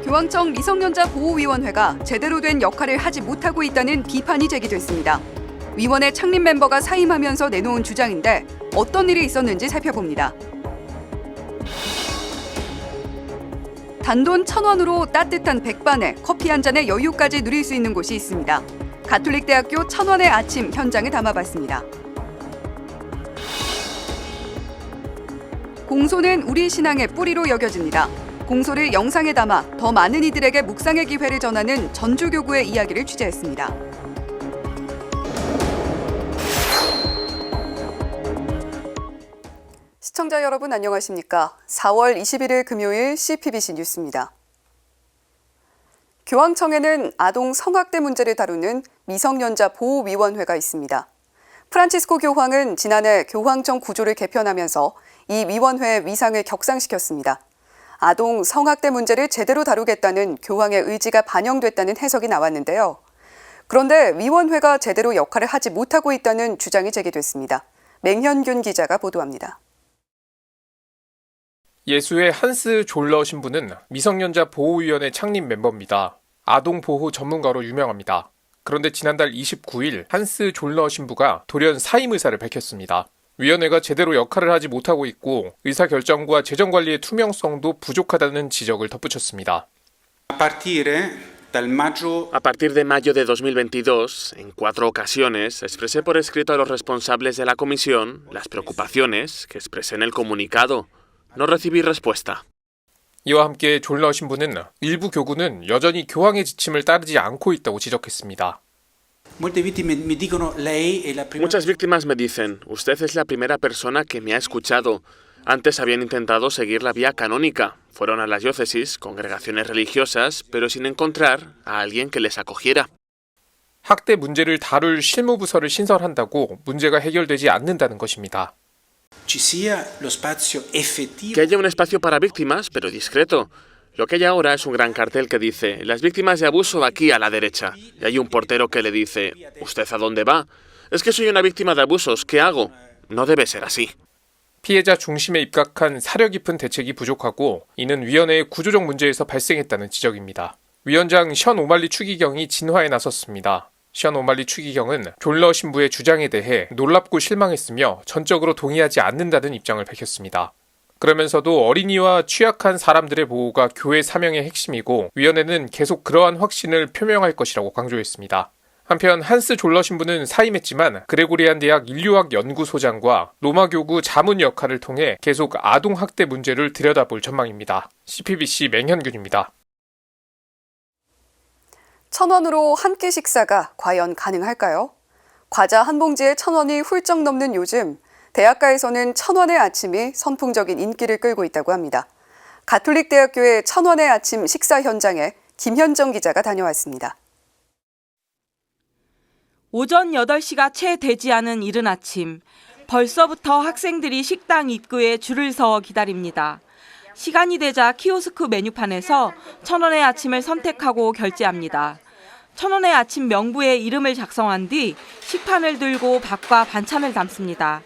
교황청 미성년자 보호위원회가 제대로 된 역할을 하지 못하고 있다는 비판이 제기됐습니다. 위원회 창립 멤버가 사임하면서 내놓은 주장인데 어떤 일이 있었는지 살펴봅니다. 단돈 1,000원으로 따뜻한 백반에 커피 한 잔의 여유까지 누릴 수 있는 곳이 있습니다. 가톨릭대학교 1,000원의 아침 현장에 담아봤습니다. 공소는 우리 신앙의 뿌리로 여겨집니다. 공소를 영상에 담아 더 많은 이들에게 묵상의 기회를 전하는 전주교구의 이야기를 취재했습니다. 시청자 여러분 안녕하십니까? 4월 21일 금요일 CPBC 뉴스입니다. 교황청에는 아동 성학대 문제를 다루는 미성년자 보호위원회가 있습니다. 프란치스코 교황은 지난해 교황청 구조를 개편하면서 이 위원회의 위상을 격상시켰습니다. 아동 성학대 문제를 제대로 다루겠다는 교황의 의지가 반영됐다는 해석이 나왔는데요. 그런데 위원회가 제대로 역할을 하지 못하고 있다는 주장이 제기됐습니다. 맹현균 기자가 보도합니다. 예수의 한스 졸러 신부는 미성년자 보호위원회 창립 멤버입니다. 아동 보호 전문가로 유명합니다. 그런데 지난달 29일 한스 졸러 신부가 돌연 사임 의사를 밝혔습니다. 위원회가 제대로 역할을 하지 못하고 있고 의사결정과 재정관리의 투명성도 부족하다는 지적을 덧붙였습니다. A partir de mayo de 2022, en 4 ocasiones, expresé por escrito a los responsables de la comisión las preocupaciones que expresé en el comunicado. No recibí respuesta. 이와 함께 졸러 신부는 일부 교구는 여전히 교황의 지침을 따르지 않고 있다고 지적했습니다. Muchas víctimas me dicen, usted es la primera persona que me ha escuchado. Antes habían intentado seguir la vía canónica. Fueron a las diócesis, congregaciones religiosas, pero sin encontrar a alguien que les acogiera. 학대 문제를 다룰 실무부서를 신설한다고 문제가 해결되지 않는다는 것입니다. Que haya un espacio para víctimas, pero discreto. Lo que hay ahora es un gran cartel que dice, las víctimas de abuso aquí a la derecha. Y hay un portero que le dice, ¿usted a dónde va? Es que soy una víctima de abusos, ¿qué hago? No debe ser así. 피해자 중심에 입각한 사려 깊은 대책이 부족하고 이는 위원회의 구조적 문제에서 발생했다는 지적입니다. 위원장 션 오말리 추기경이 진화에 나섰습니다. 션 오말리 추기경은 졸러 신부의 주장에 대해 놀랍고 실망했으며 전적으로 동의하지 않는다는 입장을 밝혔습니다. 그러면서도 어린이와 취약한 사람들의 보호가 교회 사명의 핵심이고 위원회는 계속 그러한 확신을 표명할 것이라고 강조했습니다. 한편 한스 졸러 신부는 사임했지만 그레고리안 대학 인류학 연구소장과 로마 교구 자문 역할을 통해 계속 아동 학대 문제를 들여다볼 전망입니다. CPBC 맹현균입니다. 1,000원으로 한 끼 식사가 과연 가능할까요? 과자 한 봉지에 1,000원이 훌쩍 넘는 요즘 대학가에서는 1,000원의 아침이 선풍적인 인기를 끌고 있다고 합니다. 가톨릭대학교의 1,000원의 아침 식사 현장에 김현정 기자가 다녀왔습니다. 오전 8시가 채 되지 않은 이른 아침, 벌써부터 학생들이 식당 입구에 줄을 서 기다립니다. 시간이 되자 키오스크 메뉴판에서 1,000원의 아침을 선택하고 결제합니다. 1,000원의 아침 명부에 이름을 작성한 뒤 식판을 들고 밥과 반찬을 담습니다.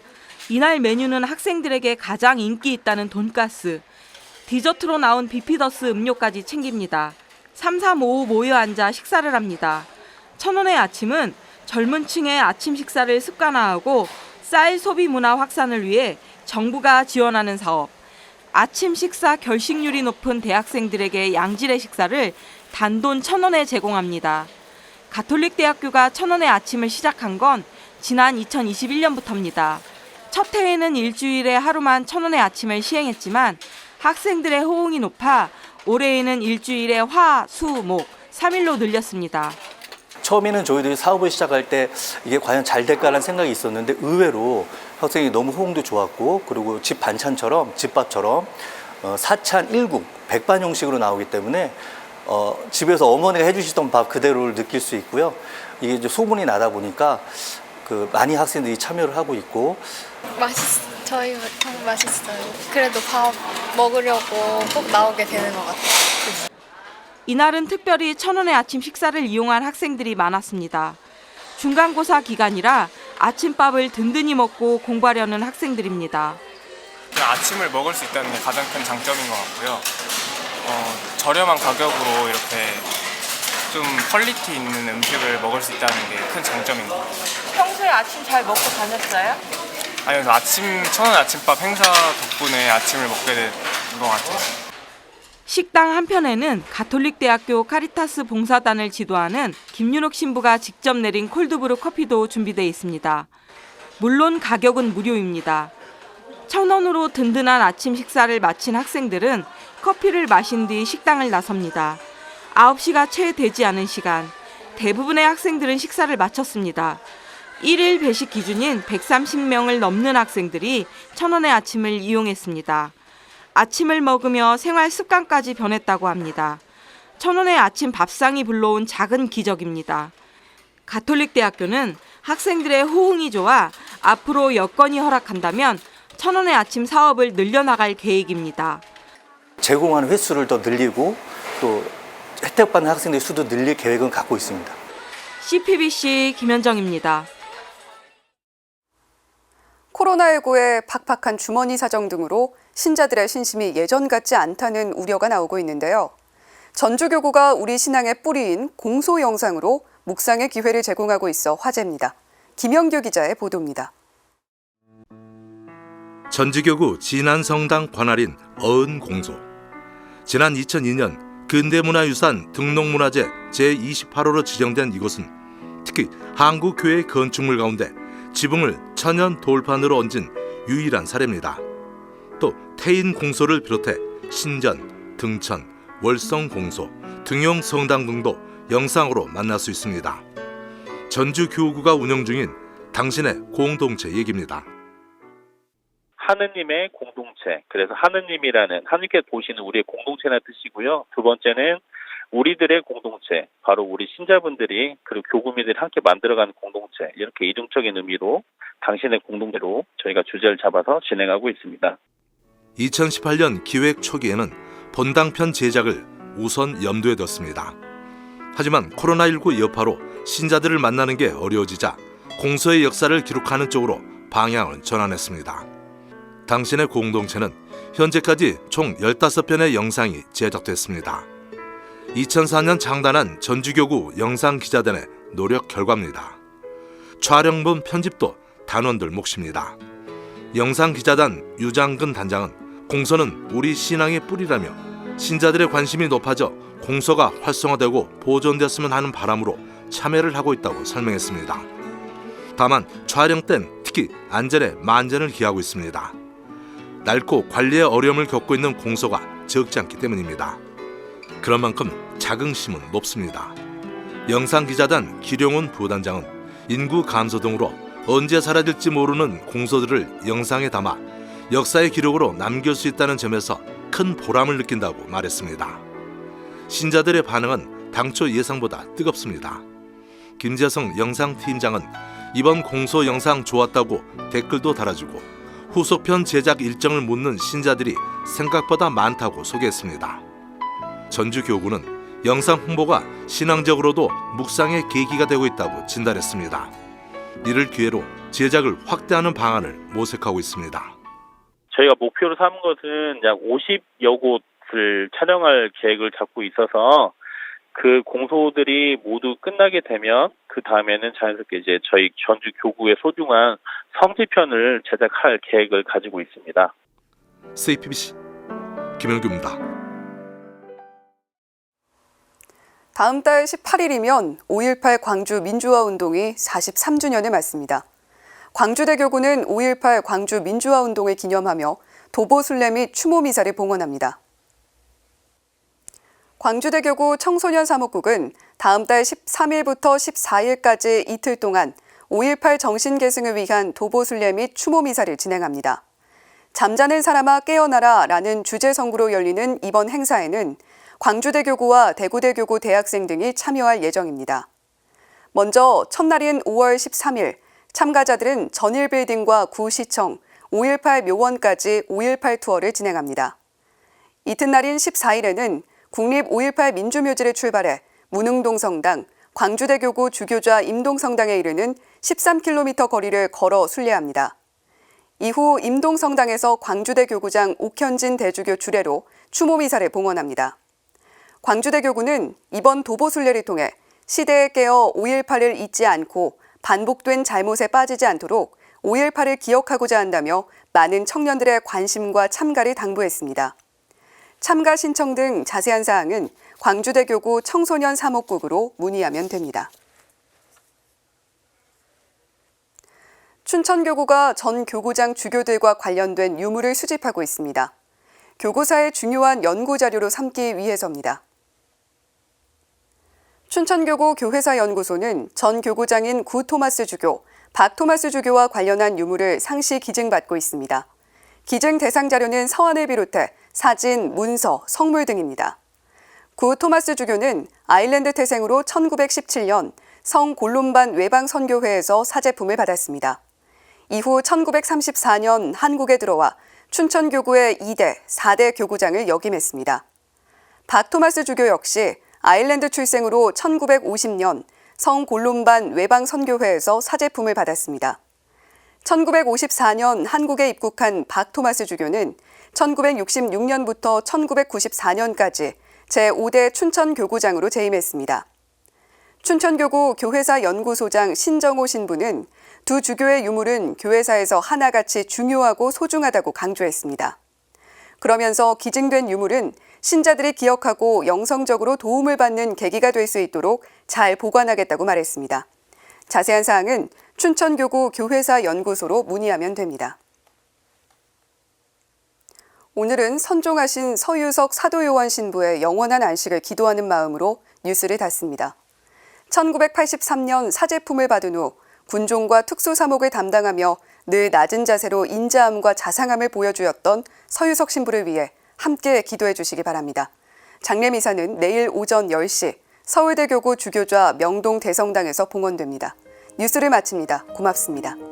이날 메뉴는 학생들에게 가장 인기 있다는 돈가스, 디저트로 나온 비피더스 음료까지 챙깁니다. 3, 4, 5 모여 앉아 식사를 합니다. 1,000원의 아침은 젊은 층의 아침 식사를 습관화하고 쌀 소비 문화 확산을 위해 정부가 지원하는 사업, 아침 식사 결식률이 높은 대학생들에게 양질의 식사를 단돈 1,000원에 제공합니다. 가톨릭대학교가 1,000원의 아침을 시작한 건 지난 2021년부터입니다. 첫 해에는 일주일에 하루만 1,000원의 아침을 시행했지만 학생들의 호응이 높아 올해에는 일주일에 화, 수, 목 3일로 늘렸습니다. 처음에는 저희들이 사업을 시작할 때 이게 과연 잘 될까라는 생각이 있었는데 의외로 학생이 너무 호응도 좋았고 그리고 집 반찬처럼 집밥처럼 4찬 1국 백반 형식으로 나오기 때문에 집에서 어머니가 해주시던 밥 그대로를 느낄 수 있고요. 이게 이제 소문이 나다 보니까 많이 학생들이 참여를 하고 있고 저희 참 맛있어요. 그래도 밥 먹으려고 꼭 나오게 되는 것 같아요. 이날은 특별히 1,000원의 아침 식사를 이용한 학생들이 많았습니다. 중간고사 기간이라 아침밥을 든든히 먹고 공부하려는 학생들입니다. 아침을 먹을 수 있다는 게 가장 큰 장점인 것 같고요. 저렴한 가격으로 이렇게 좀 퀄리티 있는 음식을 먹을 수 있다는 게 큰 장점인 것 같아요. 평소에 아침 잘 먹고 다녔어요? 아니, 천원 아침밥 행사 덕분에 아침을 먹게 된 것 같아요. 식당 한편에는 가톨릭대학교 카리타스 봉사단을 지도하는 김윤옥 신부가 직접 내린 콜드브루 커피도 준비되어 있습니다. 물론 가격은 무료입니다. 1,000원으로 든든한 아침 식사를 마친 학생들은 커피를 마신 뒤 식당을 나섭니다. 9시가 채 되지 않은 시간, 대부분의 학생들은 식사를 마쳤습니다. 1일 배식 기준인 130명을 넘는 학생들이 1,000원의 아침을 이용했습니다. 아침을 먹으며 생활 습관까지 변했다고 합니다. 1,000원의 아침 밥상이 불러온 작은 기적입니다. 가톨릭대학교는 학생들의 호응이 좋아 앞으로 여건이 허락한다면 1,000원의 아침 사업을 늘려나갈 계획입니다. 제공하는 횟수를 더 늘리고 또 혜택받는 학생들의 수도 늘릴 계획은 갖고 있습니다. CPBC 김현정입니다. 코로나19의 팍팍한 주머니 사정 등으로 신자들의 신심이 예전 같지 않다는 우려가 나오고 있는데요. 전주교구가 우리 신앙의 뿌리인 공소 영상으로 묵상의 기회를 제공하고 있어 화제입니다. 김영규 기자의 보도입니다. 전주교구 진안성당 관할인 어은공소. 지난 2002년 근대문화유산 등록문화재 제28호로 지정된 이곳은 특히 한국교회 건축물 가운데 지붕을 천연 돌판으로 얹은 유일한 사례입니다. 또 태인공소를 비롯해 신전, 등천, 월성공소, 등용성당 등도 영상으로 만날 수 있습니다. 전주교구가 운영 중인 당신의 공동체 얘기입니다. 하느님의 공동체, 그래서 하느님이라는 하느님께서 보시는 우리의 공동체라는 뜻이고요. 두 번째는 우리들의 공동체, 바로 우리 신자분들이 그리고 교구민들이 함께 만들어가는 공동체, 이렇게 이중적인 의미로 당신의 공동체로 저희가 주제를 잡아서 진행하고 있습니다. 2018년 기획 초기에는 본당편 제작을 우선 염두에 뒀습니다. 하지만 코로나19 여파로 신자들을 만나는 게 어려워지자 공소의 역사를 기록하는 쪽으로 방향을 전환했습니다. 당신의 공동체는 현재까지 총 15편의 영상이 제작됐습니다. 2004년 창단한 전주교구 영상기자단의 노력 결과입니다. 촬영본 편집도 단원들 몫입니다. 영상기자단 유장근 단장은 공소는 우리 신앙의 뿌리라며 신자들의 관심이 높아져 공소가 활성화되고 보존됐으면 하는 바람으로 참여를 하고 있다고 설명했습니다. 다만 촬영 땐 특히 안전에 만전을 기하고 있습니다. 낡고 관리에 어려움을 겪고 있는 공소가 적지 않기 때문입니다. 그런 만큼 자긍심은 높습니다. 영상기자단 기룡훈 부단장은 인구 감소 등으로 언제 사라질지 모르는 공소들을 영상에 담아 역사의 기록으로 남길 수 있다는 점에서 큰 보람을 느낀다고 말했습니다. 신자들의 반응은 당초 예상보다 뜨겁습니다. 김재성 영상팀장은 이번 공소 영상 좋았다고 댓글도 달아주고 후속편 제작 일정을 묻는 신자들이 생각보다 많다고 소개했습니다. 전주교구는 영상 홍보가 신앙적으로도 묵상의 계기가 되고 있다고 진단했습니다. 이를 기회로 제작을 확대하는 방안을 모색하고 있습니다. 저희가 목표로 삼은 것은 약 50여 곳을 촬영할 계획을 잡고 있어서 그 공소들이 모두 끝나게 되면 그 다음에는 자연스럽게 이제 저희 전주교구의 소중한 성지편을 제작할 계획을 가지고 있습니다. CPBC 김영규입니다. 다음 달 18일이면 5.18 광주 민주화운동이 43주년을 맞습니다. 광주대교구는 5.18 광주 민주화운동을 기념하며 도보순례 및 추모미사를 봉헌합니다. 광주대교구 청소년사목국은 다음 달 13일부터 14일까지 이틀 동안 5.18 정신계승을 위한 도보순례 및 추모미사를 진행합니다. 잠자는 사람아 깨어나라 라는 주제 성구로 열리는 이번 행사에는 광주대교구와 대구대교구 대학생 등이 참여할 예정입니다. 먼저 첫날인 5월 13일, 참가자들은 전일빌딩과 구시청, 5.18 묘원까지 5.18 투어를 진행합니다. 이튿날인 14일에는 국립 5.18 민주묘지를 출발해 문흥동 성당, 광주대교구 주교자 임동성당에 이르는 13km 거리를 걸어 순례합니다. 이후 임동성당에서 광주대교구장 옥현진 대주교 주례로 추모미사를 봉헌합니다. 광주대교구는 이번 도보순례를 통해 시대에 깨어 5.18을 잊지 않고 반복된 잘못에 빠지지 않도록 5.18을 기억하고자 한다며 많은 청년들의 관심과 참가를 당부했습니다. 참가 신청 등 자세한 사항은 광주대교구 청소년 사목국으로 문의하면 됩니다. 춘천교구가 전 교구장 주교들과 관련된 유물을 수집하고 있습니다. 교구사의 중요한 연구자료로 삼기 위해서입니다. 춘천교구 교회사연구소는 전 교구장인 구 토마스 주교, 박 토마스 주교와 관련한 유물을 상시 기증받고 있습니다. 기증 대상 자료는 서한을 비롯해 사진, 문서, 성물 등입니다. 구 토마스 주교는 아일랜드 태생으로 1917년 성 골롬반 외방선교회에서 사제품을 받았습니다. 이후 1934년 한국에 들어와 춘천교구의 2대, 4대 교구장을 역임했습니다. 박 토마스 주교 역시 아일랜드 출생으로 1950년 성 골롬반 외방선교회에서 사제품을 받았습니다. 1954년 한국에 입국한 박 토마스 주교는 1966년부터 1994년까지 제5대 춘천교구장으로 재임했습니다. 춘천교구 교회사 연구소장 신정호 신부는 두 주교의 유물은 교회사에서 하나같이 중요하고 소중하다고 강조했습니다. 그러면서 기증된 유물은 신자들이 기억하고 영성적으로 도움을 받는 계기가 될 수 있도록 잘 보관하겠다고 말했습니다. 자세한 사항은 춘천교구 교회사 연구소로 문의하면 됩니다. 오늘은 선종하신 서유석 사도요원 신부의 영원한 안식을 기도하는 마음으로 뉴스를 닫습니다. 1983년 사제품을 받은 후 군종과 특수사목을 담당하며 늘 낮은 자세로 인자함과 자상함을 보여주었던 서유석 신부를 위해 함께 기도해 주시기 바랍니다. 장례미사는 내일 오전 10시 서울대교구 주교좌 명동 대성당에서 봉헌됩니다. 뉴스를 마칩니다. 고맙습니다.